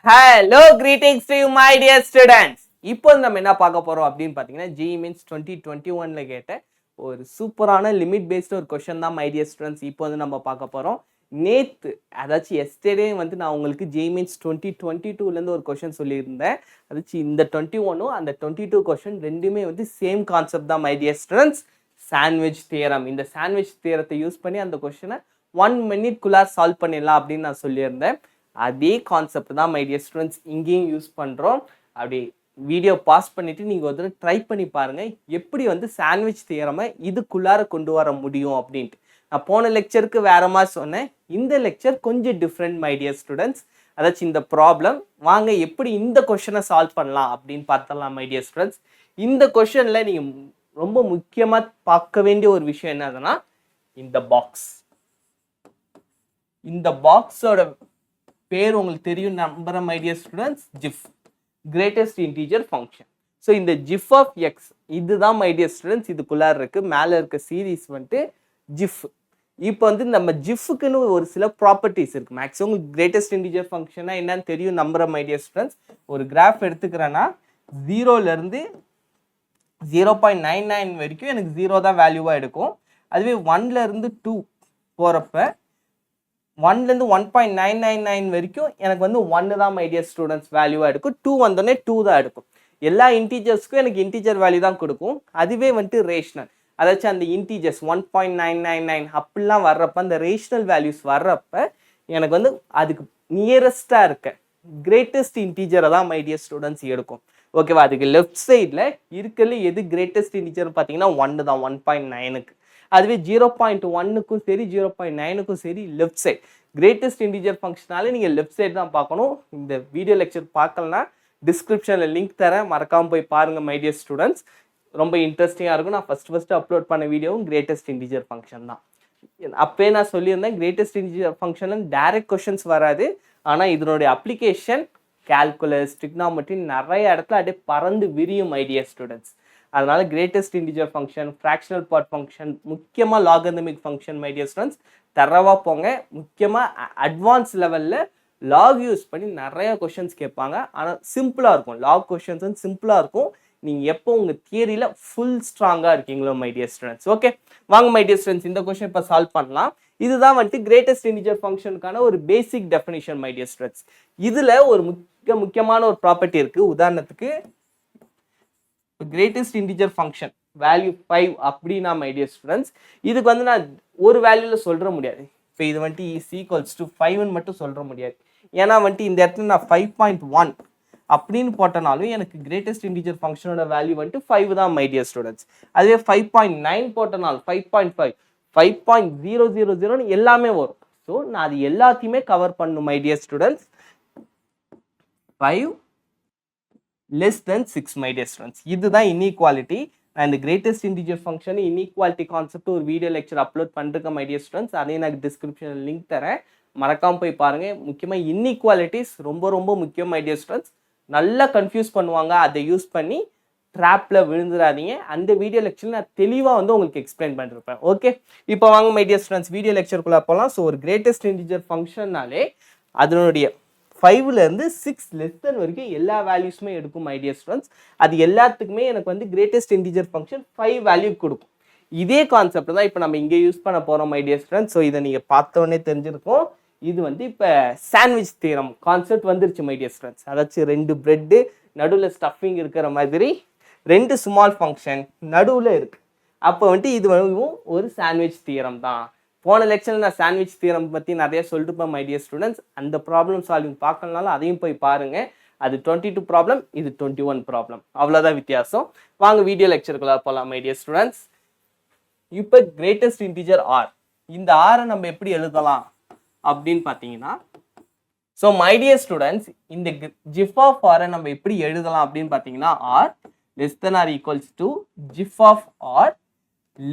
Hello, greetings to you, my dear students. இப்போ நம்ம என்ன பார்க்க போறோம் அப்படின்னு பார்த்தீங்கன்னா JEE Mains 2021ல கேட்ட ஒரு சூப்பரான லிமிட் பேஸ்ட் ஒரு கொஸ்டின் தான் மை டியர் ஸ்டூடெண்ட்ஸ். இப்போ வந்து நம்ம பார்க்க போறோம். நேத்து அதாச்சும் எஸ்டர்டே வந்து நான் உங்களுக்கு JEE Mains 2022லேருந்து ஒரு கொஸ்டின் சொல்லியிருந்தேன். அதாச்சும் இந்த 21 அந்த 22 கொஸ்டின் ரெண்டுமே வந்து சேம் கான்செப்ட் தான் my dear students. Sandwich theorem. இந்த சாண்ட்விச் தியரத்தை யூஸ் பண்ணி அந்த கொஸ்டினை 1 மினிட்குள்ளார சால்வ் பண்ணிடலாம் அப்படின்னு நான் சொல்லியிருந்தேன். அதே கான்செப்ட் தான் மை டியர் ஸ்டூடெண்ட்ஸ் இங்கேயும் யூஸ் பண்ணுறோம். அப்படி வீடியோ பாஸ் பண்ணிவிட்டு நீங்கள் ஒரு ட்ரை பண்ணி பாருங்கள் எப்படி வந்து சாண்ட்விச் தியரமை இதுக்குள்ளார கொண்டு வர முடியும் அப்படின்ட்டு. நான் போன லெக்சருக்கு வேற மாதிரி சொன்னேன். இந்த லெக்சர் கொஞ்சம் டிஃப்ரெண்ட் மை டியர் ஸ்டூடெண்ட்ஸ். அதாச்சும் இந்த ப்ராப்ளம் வாங்க எப்படி இந்த கொஷனை சால்வ் பண்ணலாம் அப்படின்னு பார்த்தலாம் மை டியர் ஸ்டூடெண்ட்ஸ். இந்த கொஷனில் நீங்கள் ரொம்ப முக்கியமாக பார்க்க வேண்டிய ஒரு விஷயம் என்னதுன்னா இந்த பாக்ஸ். இந்த பாக்ஸோட பேர் உங்களுக்கு தெரியும் நம்புற my dear students, GIF, greatest integer function. So இந்த ஜிஃப் ஆஃப் எக்ஸ் இதுதான் மை டியர் ஸ்டூடெண்ட்ஸ் இதுக்குள்ளார இருக்கு. மேலே இருக்க சீரீஸ் வந்துட்டு ஜிஃப். இப்போ வந்து நம்ம ஜிஃபுக்குன்னு ஒரு சில ப்ராப்பர்ட்டிஸ் இருக்கு. மேக்ஸிமம் உங்களுக்கு கிரேட்டஸ்ட் இன்டீஜர் ஃபங்க்ஷனா என்னன்னு தெரியும் நம்புற மை டியர் ஸ்டூடெண்ட்ஸ். ஒரு கிராஃப் எடுத்துக்கிறேன்னா 0லேருந்து 0.99 வரைக்கும் எனக்கு 0 தான் வேல்யூவாக எடுக்கும். அதுவே 1லேருந்து 2 போகிறப்ப 1லேருந்து 1.999 வரைக்கும் எனக்கு வந்து 1 தான் மை டியர் ஸ்டூடெண்ட்ஸ் வேல்யூவாக எடுக்கும். 2 வந்தோடனே 2 தான் எடுக்கும். எல்லா இன்டீஜர்ஸ்க்கும் எனக்கு இன்டீஜர் வேல்யூ தான் கொடுக்கும். அதுவே வந்துட்டு ரேஷனல், அதாச்சும் அந்த இன்டீஜர்ஸ் 1.999 அப்படிலாம் வர்றப்ப அந்த ரேஷனல் வேல்யூஸ் வர்றப்ப எனக்கு வந்து அதுக்கு நியரஸ்டாக இருக்க கிரேட்டஸ்ட் இன்டீஜரை தான் மை டியர் ஸ்டூடெண்ட்ஸ் எடுக்கும். ஓகேவா? அதுக்கு லெஃப்ட் சைடில் இருக்கல எது கிரேட்டஸ்ட் இன்டீஜர் பார்த்தீங்கன்னா 1 தான் 1.9க்கு. அதுவே 0.1க்கும் சரி 0.9க்கும் சரி லெஃப்ட் சைட் கிரேட்டஸ்ட் இன்டீஜர் ஃபங்க்ஷனாலே நீங்கள் லெஃப்ட் சைட் தான் பார்க்கணும். இந்த வீடியோ லெக்சர் பார்க்கலன்னா டிஸ்கிரிப்ஷனில் லிங்க் தரேன், மறக்காமல் போய் பாருங்கள் மை டியர் ஸ்டூடெண்ட்ஸ். ரொம்ப இன்ட்ரெஸ்டிங்காக இருக்கும். நான் ஃபஸ்ட்டு அப்லோட் பண்ண வீடியோவும் கிரேட்டஸ்ட் இன்டீஜர் ஃபங்க்ஷன் தான். அப்போயே நான் சொல்லியிருந்தேன் greatest integer function direct questions வராது. ஆனால் இதனுடைய அப்ளிகேஷன் கால்குலஸ், ட்ரிக்னாமெட்ரி நிறைய இடத்துல அப்படியே பறந்து விரியும் மை டியர் ஸ்டூடெண்ட்ஸ். அதனால greatest integer function, fractional part function, முக்கியமாக logarithmic function my dear students தரவா போங்க. முக்கியமாக அட்வான்ஸ் லெவலில் லாக் யூஸ் பண்ணி நிறைய கொஷின்ஸ் கேட்பாங்க. ஆனால் சிம்பிளாக இருக்கும். லாக் கொஷின்ஸ் வந்து சிம்பிளாக இருக்கும். நீங்கள் எப்போ உங்கள் தியரியில் ஃபுல் ஸ்ட்ராங்காக இருக்கீங்களோ மை டியர் ஸ்டூடெண்ட்ஸ். ஓகே, வாங்க மை டியர் ஸ்டூடெண்ட்ஸ் இந்த கொஷின் இப்போ சால்வ் பண்ணலாம். இதுதான் வந்துட்டு கிரேட்டஸ்ட் இன்டிஜர் ஃபங்க்ஷனுக்கான ஒரு பேசிக் டெஃபினிஷன் மை டியர் ஸ்டூடெண்ட்ஸ். இதில் ஒரு முக்கியமான ஒரு ப்ராப்பர்ட்டி இருக்குது. உதாரணத்துக்கு கிரேட்டஸ்ட் இன்டிஜர் ஃபங்க்ஷன் வேல்யூ 5 அப்படின்னா மை டியர் ஸ்டூடெண்ட்ஸ் இதுக்கு வந்து நான் ஒரு வேல்யூவில் சொல்கிற முடியாது. இப்போ இது வந்துட்டு இஸ் ஈக்குவல்ஸ் டு 5ன்னு மட்டும் சொல்கிற முடியாது. ஏன்னா வந்துட்டு இந்த இடத்துல நான் 5.1 அப்படின்னு போட்டனாலும் எனக்கு கிரேட்டஸ்ட் இன்டிஜர் ஃபங்க்ஷனோட வேல்யூ வந்துட்டு 5 தான் மை டியர் ஸ்டூடெண்ட்ஸ். அதுவே 5.9 போட்டனாலும் 5.5 5.000 எல்லாமே வரும். ஸோ நான் அது எல்லாத்தையுமே கவர் பண்ணும் my dear students. 5 less than 6 my dear students. இதுதான் இன்இக்வாலிட்டி. நான் இந்த greatest integer function inequality concept ஒரு வீடியோ லெக்சர் அப்லோட் பண்ணிருக்கேன் மை டியர் ஸ்டூடெண்ட்ஸ். அதையும் நான் டிஸ்கிரிப்ஷனில் லிங்க் தரேன், மறக்காமல் போய் பாருங்கள். முக்கியமாக இன்இக்வாலிட்டிஸ் ரொம்ப முக்கியம் மை டியர் ஸ்டூடெண்ட்ஸ். நல்லா கன்ஃபியூஸ் பண்ணுவாங்க. அதை யூஸ் பண்ணி ட்ராப்பில் விழுந்துடாதீங்க. அந்த வீடியோ லெக்சரில் நான் தெளிவாக வந்து உங்களுக்கு எக்ஸ்பிளைன் பண்ணிருப்பேன். ஓகே, இப்போ வாங்க மை டியர் ஸ்டூடெண்ட்ஸ் வீடியோ லெக்சருக்குள்ளே போகலாம். ஸோ ஒரு கிரேட்டஸ்ட் இன்டிஜர் ஃபங்க்ஷன்னாலே அதனுடைய 5லேருந்து 6 லெஸ் தென் வரைக்கும் எல்லா வேல்யூஸுமே எடுக்கும் மை டியர் ஸ்டூடெண்ட்ஸ். அது எல்லாத்துக்குமே எனக்கு வந்து கிரேட்டஸ்ட் இன்டிஜர் ஃபங்க்ஷன் 5 வேல்யூ கொடுக்கும். இதே கான்செப்ட் தான் இப்போ நம்ம இங்கே யூஸ் பண்ண போகிறோம் மை டியர் ஸ்டூடெண்ட்ஸ். ஸோ இதை நீங்கள் பார்த்தோன்னே தெரிஞ்சிருக்கும். இது வந்து இப்போ சாண்ட்விச் தியரம் கான்செப்ட் வந்துருச்சு மை டியர் ஸ்டூடெண்ட்ஸ். அதாச்சும் 2 பிரெட்டு நடுவில் ஸ்டஃபிங் இருக்கிற மாதிரி 2 ஸ்மால் ஃபங்க்ஷன் நடுவில் இருக்குது. அப்போ வந்துட்டு இது ஒரு சாண்ட்விச் தியரம் தான். போன லெக்சரில் நான் சாண்ட்விச் தியரம் பற்றி நிறைய சொல்லிட்டுப்பேன் மை டியர் ஸ்டூடெண்ட்ஸ். அந்த ப்ராப்ளம் சால்விங் பார்க்கறதுனால அதையும் போய் பாருங்கள். அது 22 ப்ராப்ளம், இது 21 ப்ராப்ளம், அவ்வளோதான் வித்தியாசம். வாங்க வீடியோ லெக்சருக்குள்ள போகலாம் மை டியர் ஸ்டூடெண்ட்ஸ். இப்போ கிரேட்டஸ்ட் இன்டிஜர் ஆர், இந்த ஆரை நம்ம எப்படி எழுதலாம் அப்படின்னு பார்த்தீங்கன்னா, ஸோ மை டியர் ஸ்டூடெண்ட்ஸ் இந்த ஜிஃப் ஆஃப் ஆரை நம்ம எப்படி எழுதலாம் அப்படின்னு பார்த்தீங்கன்னா, r less than r equals to GIF of r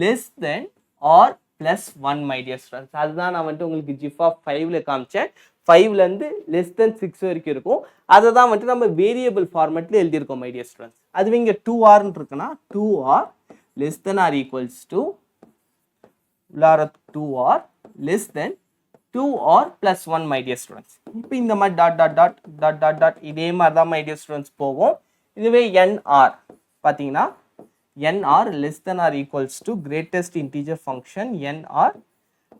less than r +1 my dear students. அதுதான் நான் வந்துட்டு உங்களுக்கு ஜிஃப் ஆஃப் 5ல காமிச்சேன். 5லேருந்து லெஸ் தென் 6 வரைக்கும் இருக்கும். அதை தான் வந்துட்டு நம்ம வேரியபிள் ஃபார்மேட்டில் எழுதியிருக்கோம் மை டியர் ஸ்டூடெண்ட்ஸ். அதுவே இங்கே 2r இருக்குன்னா 2r less than or equals to 2r less than 2r plus 1 my dear students. இப்போ இந்த மாதிரி டாட் இதே மாதிரி தான் my dear students போகும். இதுவே nr பார்த்தீங்கன்னா nr less than or equals to greatest integer function nr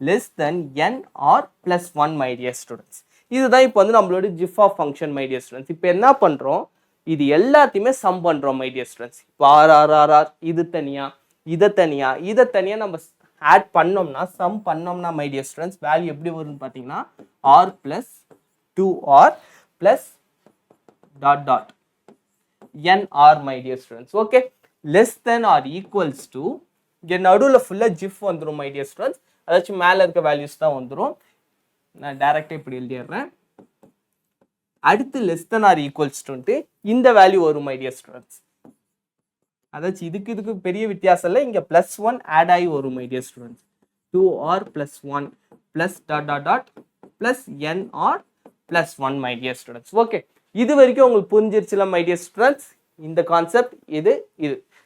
less than nr plus 1 my dear students. இதுதான் இப்போ வந்து நம்மளோட gif of function my dear students. இப்போ என்ன பண்ணுறோம், இது எல்லாத்தையுமே சம் பண்ணுறோம் my dear students. இப்போ ஆர் இது தனியாக இதை தனியாக நம்ம ஆட் பண்ணோம்னா சம் பண்ணோம்னா மை டியர் ஸ்டூடெண்ட்ஸ் வேல்யூ எப்படி வரும்னு பார்த்தீங்கன்னா r plus 2r plus dot n r my dear students. Okay, less than r equals to இங்கே நடுவில் ஃபுல்லாக ஜிஃப் வந்துடும் மை டியர் ஸ்டூடெண்ட்ஸ். அதாச்சும் மேலே இருக்க வேல்யூஸ் தான் வந்துடும். நான் டைரெக்டாக இப்படி எழுதிடுறேன். அடுத்து லெஸ் தென் ஆர் ஈக்குவல்ஸ் டுன்ட்டு இந்த வேல்யூ வரும் மை டியர் ஸ்டூடெண்ட்ஸ். அதாச்சும் இதுக்கு பெரிய வித்தியாசம் இல்லை, இங்கே ப்ளஸ் 1 ஆட் ஆகி வரும் my dear students. 2r plus 1 plus dot plus nr plus 1 my dear students. Okay, இது வரைக்கும் உங்களுக்கு புரிஞ்சிருச்சுல மை டியர் ஸ்டூடெண்ட்ஸ் இந்த கான்செப்ட். இது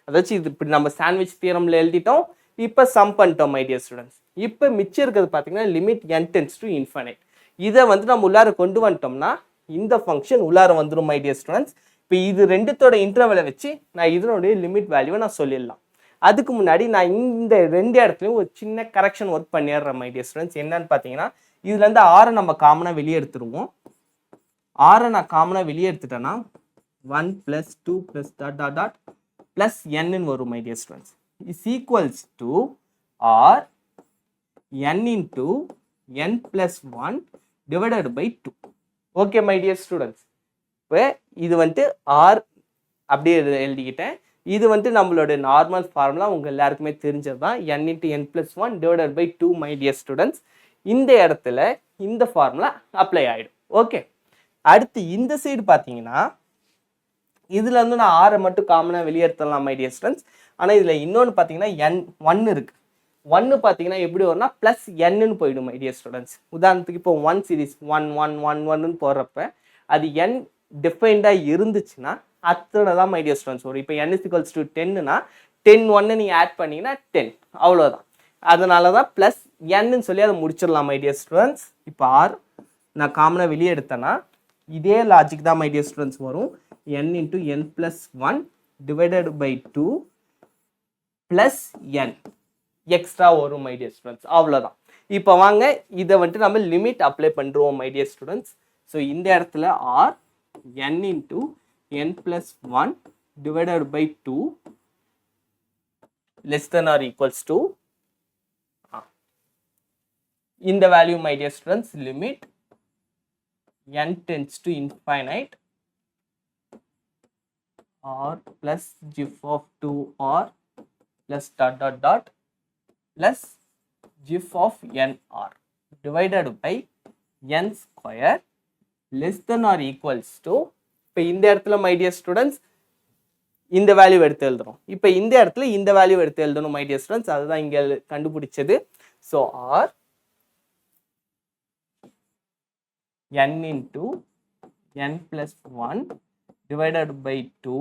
அதாச்சும் இது இப்படி நம்ம சாண்ட்விச் தியரம்ல எழுதிட்டோம். இப்போ சம் பண்ணிட்டோம் மை டியர் ஸ்டூடெண்ட்ஸ். இப்போ மிச்சம் இருக்கிறது பார்த்தீங்கன்னா limit n tends to infinite. இதை வந்து நம்ம உள்ளார கொண்டு வந்துட்டோம்னா இந்த ஃபங்க்ஷன் உள்ளார வந்துடும் மை டியர் ஸ்டூடெண்ட்ஸ். இப்போ இது ரெண்டுத்தோட இன்டர்வலை வச்சு நான் இதனுடைய லிமிட் வேல்யூவை நான் சொல்லிடலாம். அதுக்கு முன்னாடி நான் இந்த ரெண்டு இடத்துலையும் ஒரு சின்ன கரெக்ஷன் ஒர்க் பண்ணிடுறேன் மை டியர் ஸ்டூடெண்ட்ஸ். என்னன்னு பார்த்தீங்கன்னா இதுலேருந்து ஆரை நம்ம காமனாக வெளியே எடுத்துருவோம். ஆரை நான் காமனாக வெளியே எடுத்துட்டேன்னா 1 + 2 + டாட் ப்ளஸ் n வரும் my dear students. Is equals to r n into n + 1 divided by 2. Okay my dear students, இப்போ இது வந்துட்டு ஆர் அப்படியே எழுதிக்கிட்டேன். இது வந்துட்டு நம்மளோட நார்மல் ஃபார்முலா உங்கள் எல்லாருக்குமே தெரிஞ்சது தான், n into n + 1 divided by 2 my dear students. இந்த இடத்துல இந்த ஃபார்முலா அப்ளை ஆகிடும். ஓகே, அடுத்து இந்த சைடு பார்த்தீங்கன்னா இதுலேருந்து நான் ஆரை மட்டும் காமனாக வெளியேற்றலாம் மை டியர் ஸ்டூடெண்ட்ஸ். ஆனால் இதில் இன்னொன்று பார்த்தீங்கன்னா n1 இருக்குது. 1 பார்த்தீங்கன்னா எப்படி வரும்னா ப்ளஸ் n போயிடும் மை டியர் ஸ்டூடெண்ட்ஸ். உதாரணத்துக்கு இப்போ 1 சீரீஸ் 1 1 1 1 போடுறப்ப அது n டிஃபைன்டாக இருந்துச்சுன்னா அத்தனை தான் மை டியர் ஸ்டூடெண்ட்ஸ் வரும். இப்போ n = 10னா 10 1 நீங்கள் ஆட் பண்ணிங்கன்னா 10 அவ்வளோதான். அதனால தான் ப்ளஸ் n சொல்லி அதை முடிச்சிடலாம் மை டியர் ஸ்டூடெண்ட்ஸ். இப்போ ஆர் நான் காமனாக வெளியே எடுத்தேன்னா இதே லாஜிக் தான் மை டியர் ஸ்டூடெண்ட்ஸ் வரும். n into n + 1 divided by 2 plus n extra வரும் மை டியர் ஸ்டூடெண்ட்ஸ். அவ்வளோதான். இப்போ வாங்க இதை வந்துட்டு நம்ம லிமிட் அப்ளை பண்ணுறோம் மை டியர் ஸ்டூடெண்ட்ஸ். ஸோ இந்த இடத்துல R n into n + 1 divided by 2 less than or equals to இந்த value my dear students limit n tends to infinite r plus gif of 2r plus dot plus gif of nr divided by n square less than or equals to இப்போ இந்த இடத்துல my dear students இந்த value எடுத்து எழுதுறோம். இப்போ இந்த இடத்துல இந்த வேல்யூ எடுத்து எழுதணும் மை டியர் ஸ்டூடெண்ட்ஸ். அதுதான் இங்கே கண்டுபிடிச்சது. So r n into n + 1 divided by 2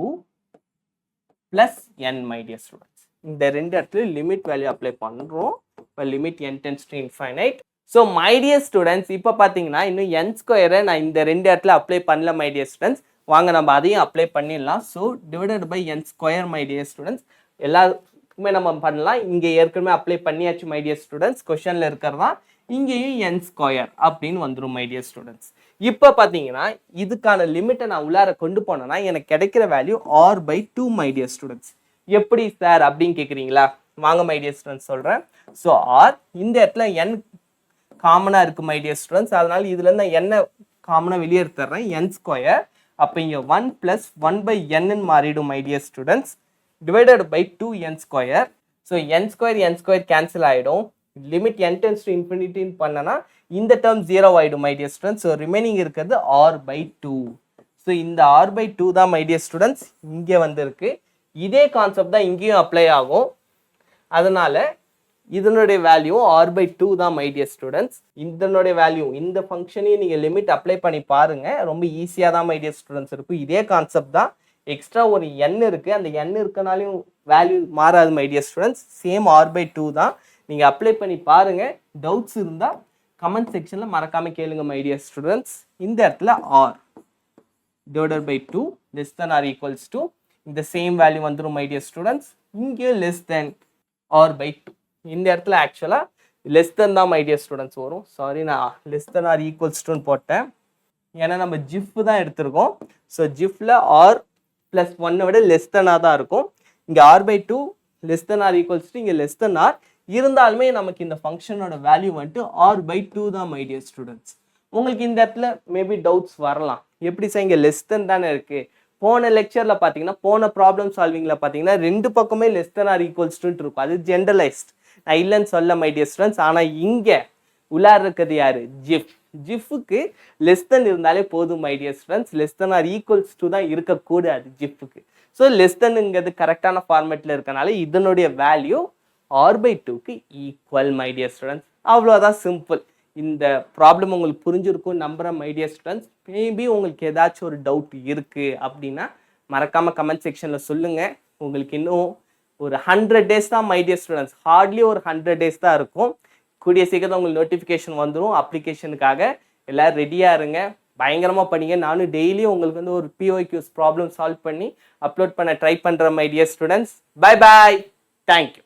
plus n my dear students. இந்த ரெண்டு இடத்துல லிமிட் வேல்யூ அப்ளை பண்ணுறோம். இப்போ limit n tends to infinite. So my dear students இப்போ பார்த்தீங்கன்னா இன்னும் n ஸ்கொயரை நான் இந்த ரெண்டு இடத்துல அப்ளை பண்ணல மை டியர் ஸ்டூடெண்ட்ஸ். வாங்க நம்ம அதையும் அப்ளை பண்ணிடலாம். So divided by n square my dear students எல்லாருக்குமே நம்ம பண்ணலாம். இங்கே ஏற்கனவே அப்ளை பண்ணியாச்சு மை டியர் ஸ்டூடெண்ட்ஸ். கொஷனில் இருக்கிறதா இங்கேயும் n ஸ்கொயர் அப்படின்னு வந்துடும் மை டியர் ஸ்டூடெண்ட்ஸ். இப்போ பார்த்தீங்கன்னா இதுக்கான லிமிட்டை நான் உள்ளார கொண்டு போனேன்னா எனக்கு கிடைக்கிற value r/2 my dear students. எப்படி சார் அப்படின்னு கேட்குறீங்களா? வாங்க மை டியர் ஸ்டூடெண்ட்ஸ் சொல்கிறேன். ஸோ ஆர் இந்த இடத்துல n காமனாக இருக்குது மை டியர் ஸ்டூடெண்ட்ஸ். அதனால இதுலேருந்து நான் என்ன காமனாக வெளியே எடுத்துறேன் n ஸ்கொயர். அப்போ இங்கே 1 + 1/n மாறிடும் my dear students divided by 2n square. So n square cancel ஆகிடும். Limit n tends to infinity பண்ணனா இந்த டேர்ம் 0 ஆகிடும் my dear students. So remaining இருக்கிறது r/2. ஸோ இந்த r/2 தான் மை டியர் ஸ்டூடெண்ட்ஸ் இங்கே வந்திருக்கு. இதே கான்செப்ட் தான் இங்கேயும் அப்ளை ஆகும். அதனால இதனுடைய வேல்யூ r/2 தான் மை டியர் ஸ்டூடெண்ட்ஸ். இதனுடைய வேல்யூ இந்த ஃபங்க்ஷனையும் நீங்கள் லிமிட் அப்ளை பண்ணி பாருங்க. ரொம்ப ஈஸியாக தான் மை டியர் ஸ்டூடெண்ட்ஸ் இருக்கும். இதே கான்செப்ட் தான். எக்ஸ்ட்ரா ஒரு n இருக்குது. அந்த n இருக்கனாலையும் வேல்யூ மாறாது my dear students. Same r/2 தான். நீங்கள் அப்ளை பண்ணி பாருங்க. டவுட்ஸ் இருந்தால் கமெண்ட் செக்ஷனில் மறக்காமல் கேளுங்க மை டியர் ஸ்டூடெண்ட்ஸ். இந்த இடத்துல r divided by 2 less than or equals to இந்த சேம் வேல்யூ வந்துடும் மை டியர் ஸ்டூடெண்ட்ஸ். இங்கே லெஸ் தென் ஆர் பை 2 இந்த இடத்துல ஆக்சுவலாக லெஸ் தென் தான் மை டியர் ஸ்டூடெண்ட்ஸ் வரும். சாரி, நான் லெஸ் தென் ஆர் ஈக்குவல்ஸ் டுன்னு போட்டேன். ஏன்னா நம்ம ஜிஃப் தான் எடுத்திருக்கோம். ஸோ ஜிஃப்ல ஆர் ப்ளஸ் ஒன்னை விட லெஸ் தென்னாக தான் இருக்கும். இங்கே r by 2 less than r equals to இங்கே லெஸ் தென் ஆர் இருந்தாலுமே நமக்கு இந்த ஃபங்க்ஷனோட வேல்யூ வந்துட்டு ஆர் பை 2 தான் மை டியர் ஸ்டூடெண்ட்ஸ். உங்களுக்கு இந்த இடத்துல மேபி டவுட்ஸ் வரலாம், எப்படி சார் இங்கே லெஸ் தென் தானே இருக்குது. போன லெக்சரில் பார்த்தீங்கன்னா போன ப்ராப்ளம் சால்விங்கில் பார்த்தீங்கன்னா ரெண்டு பக்கமே லெஸ் தென் ஆர் ஈக்குவல்ஸ் டுன்னு இருக்கும். அது ஜென்ரலைஸ்ட், நான் இல்லைன்னு சொல்ல மை டியர் ஸ்டூடெண்ட்ஸ். ஆனால் இங்கே உள்ளார இருக்கிறது யாரு? ஜிஃப். ஜிஃபுக்கு லெஸ் தென் இருந்தாலே போதும் my dear students. Less than r equals to தான் இருக்கக்கூடாது ஜிஃபுக்கு. ஸோ லெஸ் தென்னுங்கிறது கரெக்டான ஃபார்மேட்டில் இருக்கனால இதனுடைய வேல்யூ ஆர் பை 2க்கு ஈக்குவல் மை டியர் ஸ்டூடெண்ட்ஸ். அவ்வளோதான், சிம்பிள். இந்த ப்ராப்ளம் உங்களுக்கு புரிஞ்சிருக்கும் நம்புகிறேன் மை டியர் ஸ்டூடெண்ட்ஸ். மேபி உங்களுக்கு ஏதாச்சும் ஒரு டவுட் இருக்குது அப்படின்னா மறக்காமல் கமெண்ட் செக்ஷனில் சொல்லுங்கள். உங்களுக்கு இன்னும் ஒரு 100 டேஸ் தான் மை டியர் ஸ்டூடெண்ட்ஸ், ஹார்ட்லி ஒரு 100 டேஸ் தான் இருக்கும். கூடிய சீக்கிரம் உங்களுக்கு நோட்டிஃபிகேஷன் வந்துடும் அப்ளிகேஷனுக்காக. எல்லோரும் ரெடியாக இருங்க, பயங்கரமாக படிங்க. நானும் டெய்லியும் உங்களுக்கு வந்து ஒரு POQs ப்ராப்ளம் சால்வ் பண்ணி அப்லோட் பண்ண ட்ரை பண்ணுறேன் my dear students. Bye bye, thank you.